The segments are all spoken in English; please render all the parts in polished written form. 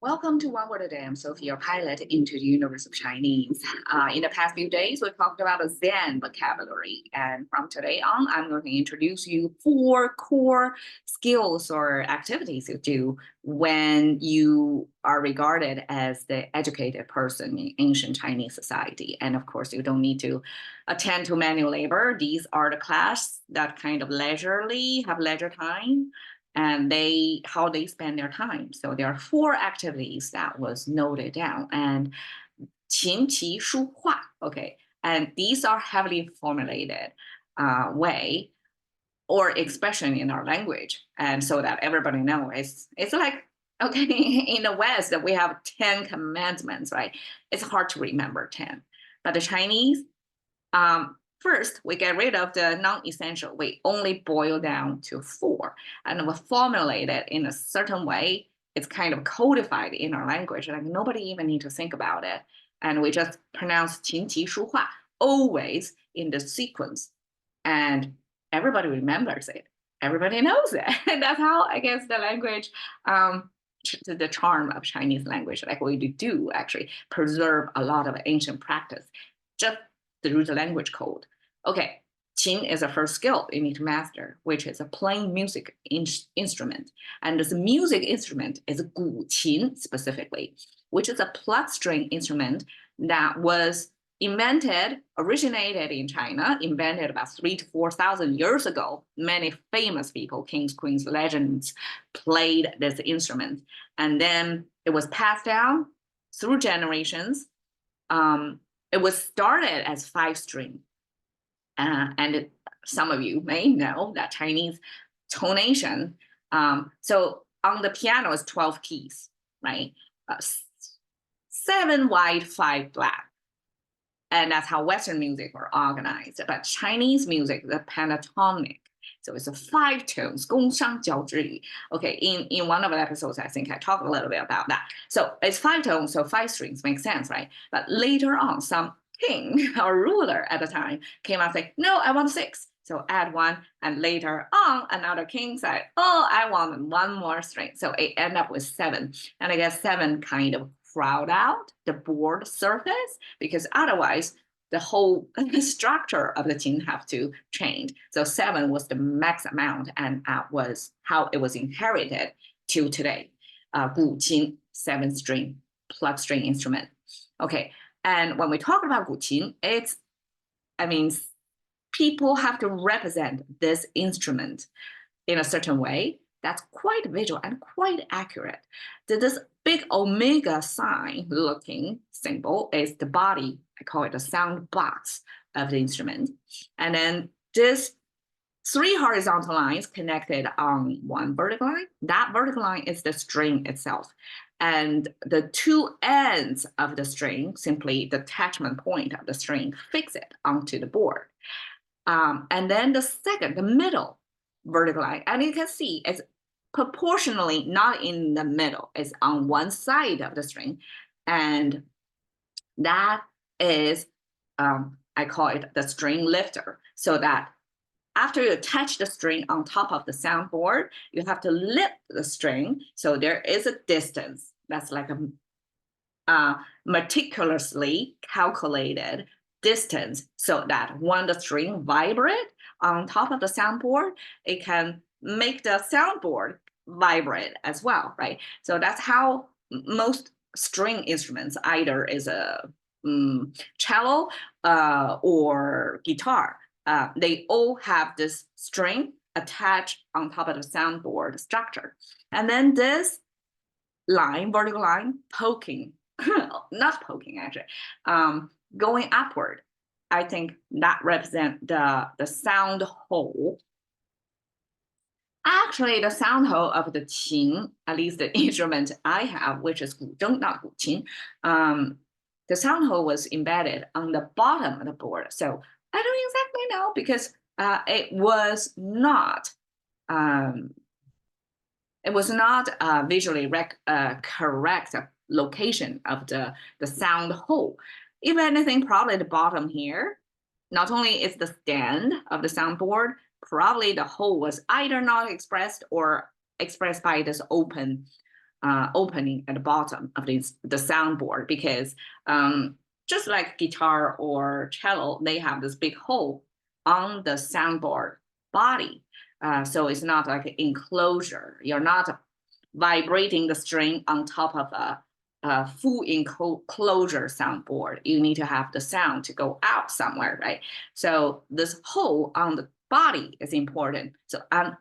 Welcome to One Word a Day. I'm Sophie, your pilot into the universe of Chinese. In the past few days, we talked about the Zen vocabulary. And from today on, I'm going to introduce you 4 core skills or activities you do when you are regarded as the educated person in ancient Chinese society. And of course, you don't need to attend to manual labor. These are the class that kind of leisurely, have leisure time, and how they spend their time. So there are 4 activities that was noted down, and 琴棋书画, okay, and these are heavily formulated way or expression in our language, and so that everybody knows it's like, okay, in the West that we have 10 commandments, right? It's hard to remember 10, but the Chinese, first, we get rid of the non-essential. We only boil down to 4, and we formulate it in a certain way. It's kind of codified in our language, like nobody even need to think about it. And we just pronounce 琴棋书画always in the sequence. And everybody remembers it. Everybody knows it. And that's how, I guess, the language, the charm of Chinese language, like we do actually preserve a lot of ancient practice just through the language code. Okay, qin is the first skill you need to master, which is a playing music instrument. And this music instrument is guqin specifically, which is a plucked string instrument that was originated in China, invented about 3,000 to 4,000 years ago. Many famous people, kings, queens, legends, played this instrument. And then it was passed down through generations. It was started as 5-string. And some of you may know that Chinese tonation. So on the piano is 12 keys, right? 7 white, 5 black. And that's how Western music were organized. But Chinese music, the pentatonic. So it's a 5 tones, 宫商角徵羽. Okay, in one of the episodes, I think I talked a little bit about that. So it's 5 tones, so 5 strings makes sense, right? But later on, some king or ruler at the time came out and said, no, I want 6. So add 1, and later on, another king said, oh, I want 1 more string. So it ended up with 7. And I guess 7 kind of crowd out the board surface, because otherwise the whole structure of the qin have to change. So 7 was the max amount, and that was how it was inherited to today. Guqin, 7-string plucked string instrument. Okay, and when we talk about guqin, people have to represent this instrument in a certain way that's quite visual and quite accurate. This big omega sign looking symbol is the body. I call it the sound box of the instrument. And then this 3 horizontal lines connected on 1 vertical line. That vertical line is the string itself. And the 2 ends of the string, simply the attachment point of the string, fix it onto the board. And then the middle vertical line, and you can see it's proportionally not in the middle, it's on one side of the string. And that is, I call it the string lifter, so that after you attach the string on top of the soundboard, you have to lift the string. So there is a distance that's like a meticulously calculated distance, so that when the string vibrates on top of the soundboard, it can make the soundboard vibrate as well, right? So that's how most string instruments, either is a cello or guitar, they all have this string attached on top of the soundboard structure. And then this line, vertical line, poking, not poking actually, going upward, I think that represents the sound hole. Actually, the sound hole of the qin, at least the instrument I have, which is guzheng, not guqin, the sound hole was embedded on the bottom of the board. So I don't exactly know, because it was not visually correct location of the sound hole. If anything, probably the bottom here, not only is the stand of the soundboard, probably the hole was either not expressed or expressed by this open opening at the bottom of the soundboard, because just like guitar or cello, they have this big hole on the soundboard body. So it's not like an enclosure. You're not vibrating the string on top of a full enclosure soundboard. You need to have the sound to go out somewhere, right? So this hole on the body is important. So I'm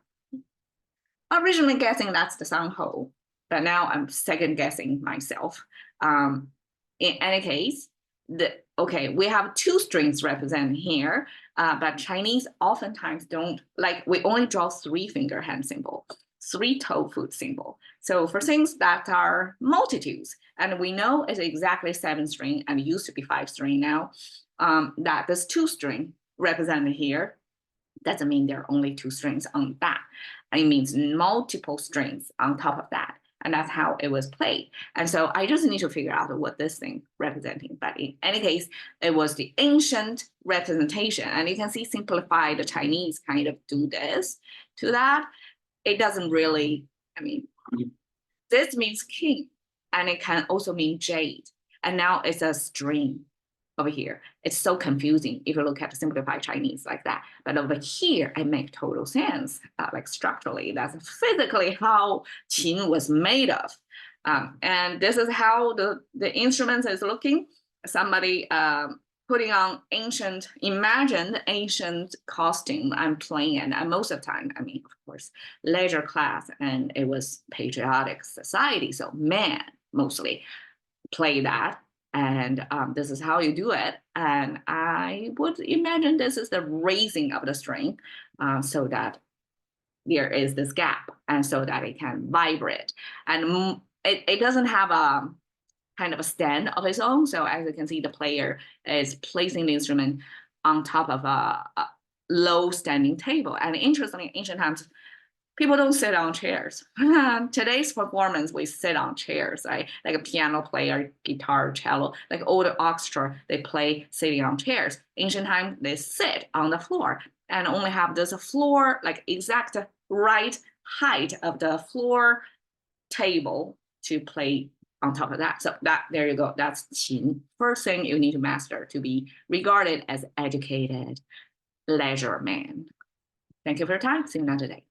originally guessing that's the sound hole, but now I'm second guessing myself. In any case, we have two strings represented here, but Chinese oftentimes don't, like, we only draw 3-finger hand symbol, 3-toe foot symbol. So for things that are multitudes, and we know it's exactly 7 string and it used to be 5 string now, that this 2 string represented here doesn't mean there are only 2 strings on that. It means multiple strings on top of that. And that's how it was played. And so I just need to figure out what this thing representing. But in any case, it was the ancient representation. And you can see simplified Chinese kind of do this to that. It doesn't really, I mean, this means king, and it can also mean jade. And now it's a string over here. It's so confusing if you look at the simplified Chinese like that. But over here, it makes total sense. Like structurally, that's physically how qin was made of. And this is how the instrument is looking. Somebody putting on imagined ancient costume and playing it. And most of the time, I mean, of course, leisure class, and it was patriotic society. So men mostly play that. And this is how you do it. And I would imagine this is the raising of the string so that there is this gap, and so that it can vibrate. And it doesn't have a kind of a stand of its own. So as you can see, the player is placing the instrument on top of a low standing table. And interestingly, in ancient times, people don't sit on chairs. Today's performance, we sit on chairs, right? Like a piano player, guitar, cello, like old orchestra, they play sitting on chairs. Ancient times, they sit on the floor and only have this floor, like exact right height of the floor table to play on top of that. So there you go, that's qin. First thing you need to master to be regarded as educated leisure man. Thank you for your time. See you another day.